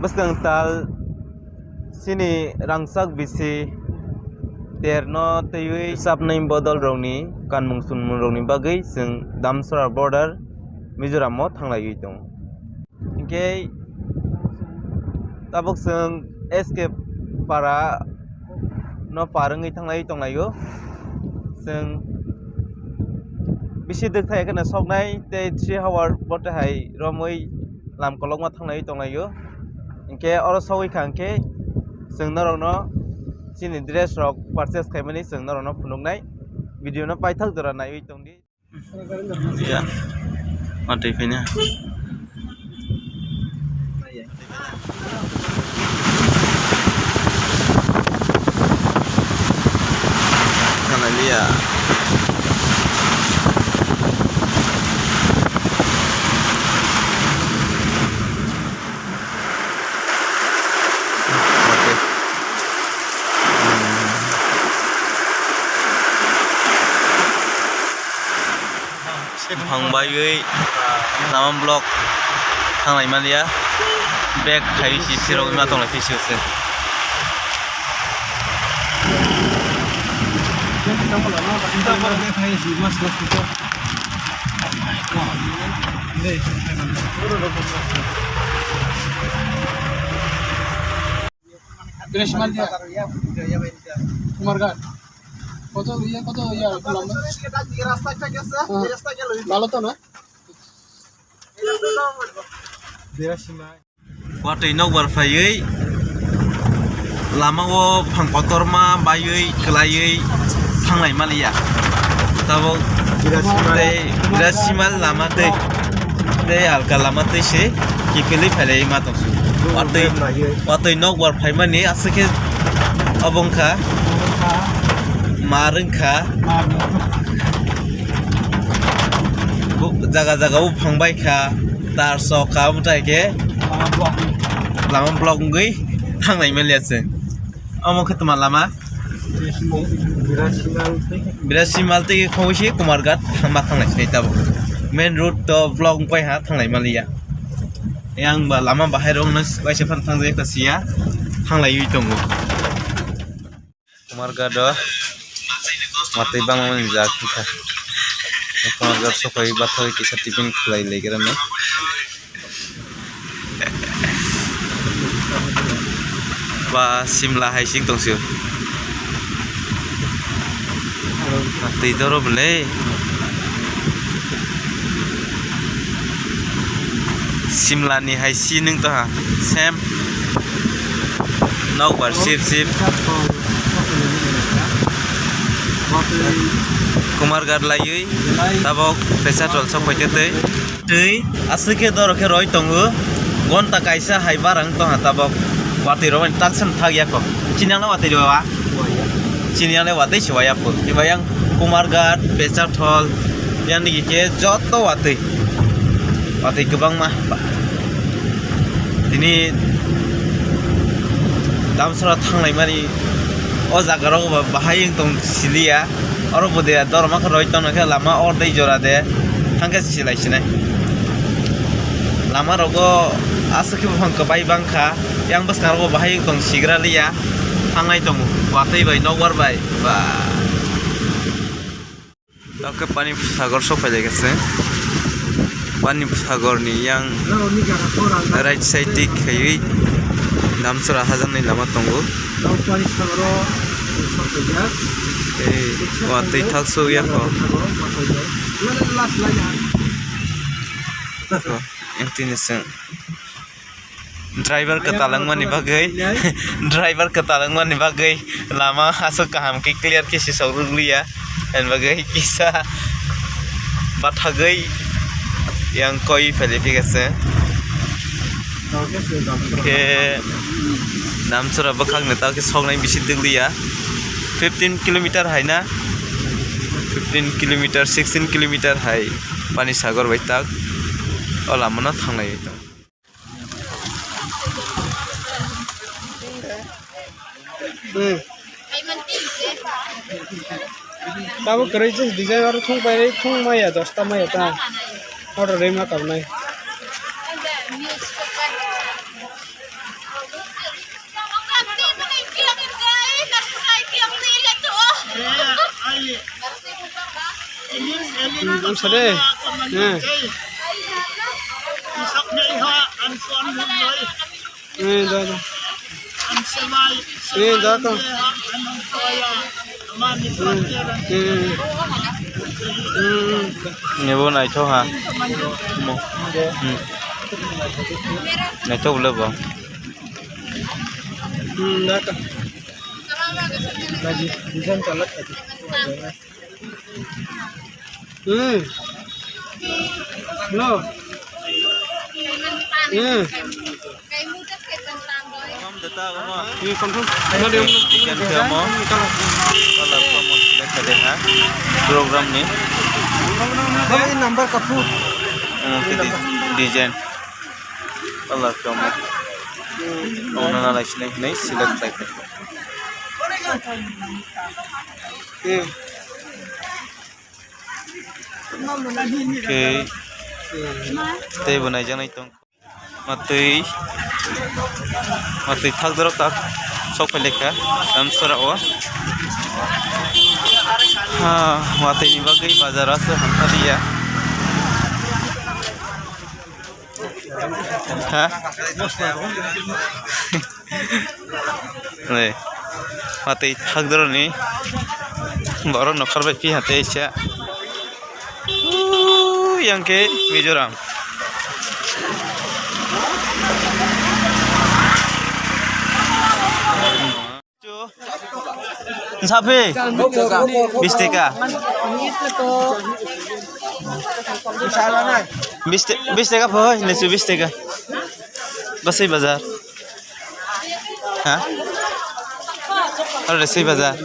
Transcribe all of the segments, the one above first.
Besgang tal sini rangsak bisi terno teyui sapnai bodol rongni kanmung sunmung rongni bagui sing Damsara border Mizoram mo thanglai dong. Ingke tabuk sing escape para no parangi thanglai tonglayo sing bisi dekthai kana soknai te 3 hour bote hai romoi lam kolokma thanglai tonglayo. Ingke oro sawi khangke sing narokno sini dress rok purchase khaimani sing narokno phunuknai video no paithak dora naiwi tongdi. Ya mati fina kana liya Hangbai nama blog hanglai malia bag khai si sirok ma tong la fi se Kumargat কত ইয়া লম্বা রাস্তাটা গেছে এই রাস্তা গেল ভালো তো না Watui nokbar phaiui lamao phangkotorma baiui klaiui thanglai malia tabo birasimal lama tei alka lama tei se kipeli phalai ma tongsu watui nokbar phaimani asake obongkha marungkha jaga phangbai kha tar soka mutai ke lama blok ngui thanglai malia se omo khatma lama birasimal tei khowisi Kumargat ma thanglai sei tabo main road to blok pai ha thanglai malia yang ba lama bahai rong nas waise phan thangjai kasia thanglai ui tongo Kumargat do matai bangman jakha Kumargat sokai bathoi kisa tipin khulai legerana ba Simla hai sing tongsu matai doro bele Simla ni hai si ning to ha sem nokbar sip Kumargat laiui tabok petrol sokai tei asike doroke roi tongo gonta kaisa hai barang to ha tabok watui roman taksan thagya ko chinyang na watui wa chinyang na watui siwaya pu ibayang Kumargat petrol yang ni ke joto watui gobang ma tini Damsara thanglai mani o jagarok bahai tong silia oro bode dorma ko roi tong na lama or dei jora de thangka silai sinai lama rogo asake bang kabai bangkha yang baskar go bahai tong sigra liya thanglai tong watui bai nokbar bai ba tak pani sagar sopai legese pani sagar ni yang right side dik khayui Damsara hajanai lama tongo watui thakso ya ko yang tiniseng driver ketalangmani bagai lama asuk kaham ki clear kisi sauruglia dan bagai kisah pathagai yang koi verifikasi ke Damsara bakang neta ke songnai bisi deglia 15 kilometer hai na 15 kilometer 16 kilometer hai pani sagar bai tak ola mana thanglai ta Tahu kerja desain orang thung pai thung maya 10 ta maya ta order rema karnai Nang sade. Dah. Dah tu. Nebo nai cho ha. Mo. Nai cho boleh bang. Dah tu. Lagi desain calat tadi. No. Kamu datang kamu. Ini kontrol. Ikan kamu. Kalau kamu sudah kerja program ni. Ini number kapu. Kita desain. Kalau kamu. Orang nak sini select lagi. Okay. Teh bunai jangan itu. Matui thak dorok tak sok peleka dan surah wa. Matui ni bagai bazar asa hantar dia. Nih, matui thak dorok ni baru nak kerja pi hati saya. Yang ke Mizoram. Sapi, 20 TK. 20 TK boy, nesu 20 TK. Basai bazar. Hah? Ada basai bazar.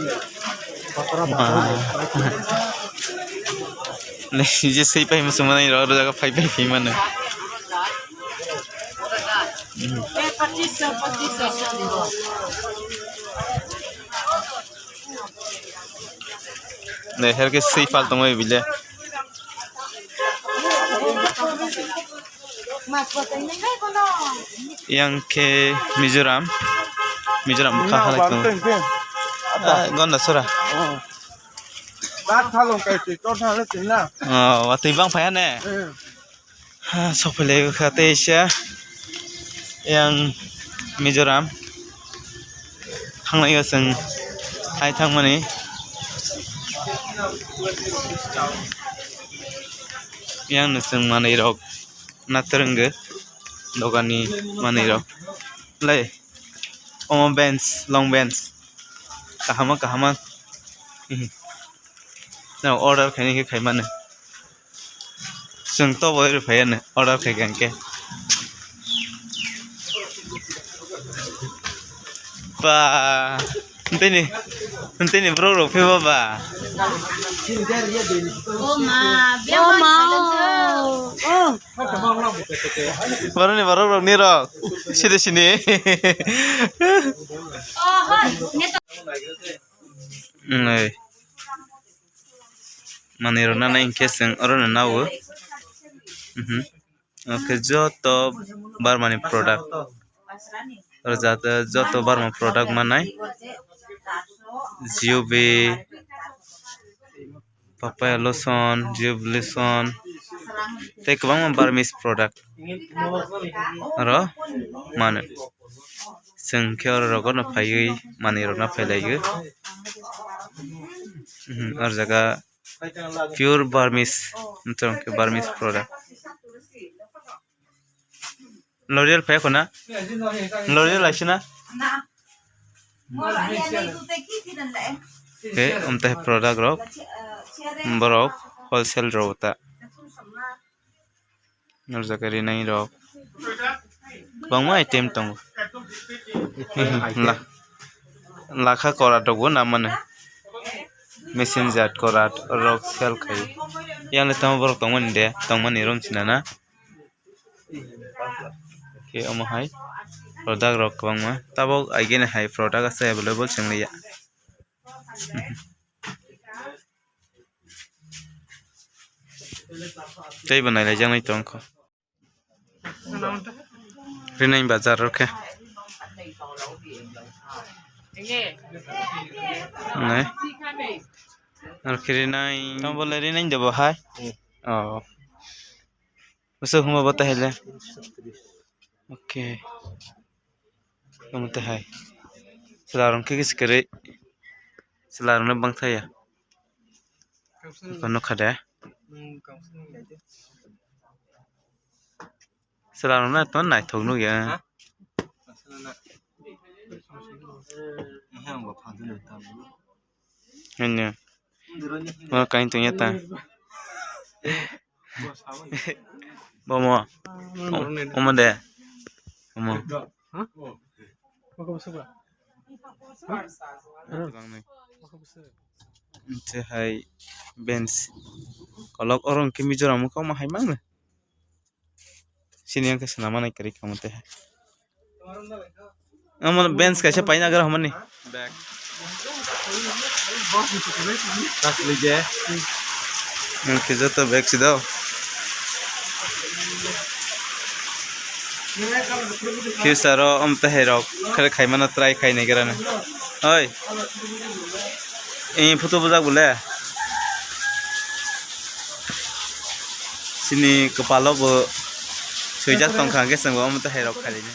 नहीं जे सही पाई में सुमन नहीं रहा जगह five pi फी मन नहीं हर के सही फाल तो मैं बिले yang ke Mizoram bukan hal itu ganda surah Thalong kai ti to thale tin na. Waktu bang payah ne. Sok pelai kata Asia yang Mizoram. Hang lagi seng hai thang mana? Yang neseng mana irok naterengge dogani mana irok. Lay, long bands. Kahama. Now order kani ke khai mana sung to boy phai ne order khai gang ke ba nteni bro ro phe ba baru ro ni ro sini nei Manero na naing keseng orang na nawo. Okay, joto barmani product. Or jata joto barma product manai. Juve, papaya lotion, Juve lotion. Take bang barmis product. Aro mana? Sengkyor rogo na payi manero na pelai. Or jaga pure Burmese untuk Burmese product. L'Oreal pay kona? L'Oreal asyik na? Okay, teh product rok, berok wholesale rok tak. Nurjakari naik rok. Bang mana item tong? Lakha korat rok guna mana? Mesin zat korat rock sel kai yang le tam borok tong man de tong man irom chinana ke omo hai product rock bang ma tabok again hai product ase available chingli ya tei banai la jang nai tong ko rinai bazar roke Này. Rồi khi này, tao bảo lấy đến anh được bao hai. Oh. Besok humba bata hele. Oke. Kamu teh hai. Selarong ke sekere. Selarongnya bang saya. Kono kada. Selarongnya tuh naik thong nu ya. Hanya. Mau kain tuh nyata. Bomo. Omo deh. Omo. Hai bench. Kalau orang ke Mizoram kau mah hai mana? Sini yang ke sana mana kiri kamu teh. Aman bench kaisa paina agar haman nih. Back. Tas लीजिए. Mungkin jatuh back sih dah. Kisaro teh rok. Kare khai mana try khai nih kerana. Oi. Ini foto bujak boleh. Sini kepala bu sejak tongkang ke senggo teh rok kali ini.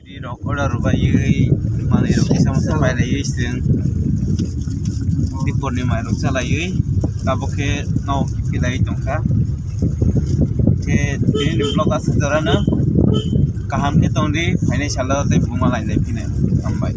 Ini rok order rupai mana rok sama sampai lagi sih. Di Purnima rok salai. Tabok ke nau pilai tongka. Ke ini blog asal jalan kaham ke tongdi, ini salah tapi bunga lain lagi nih, sampai.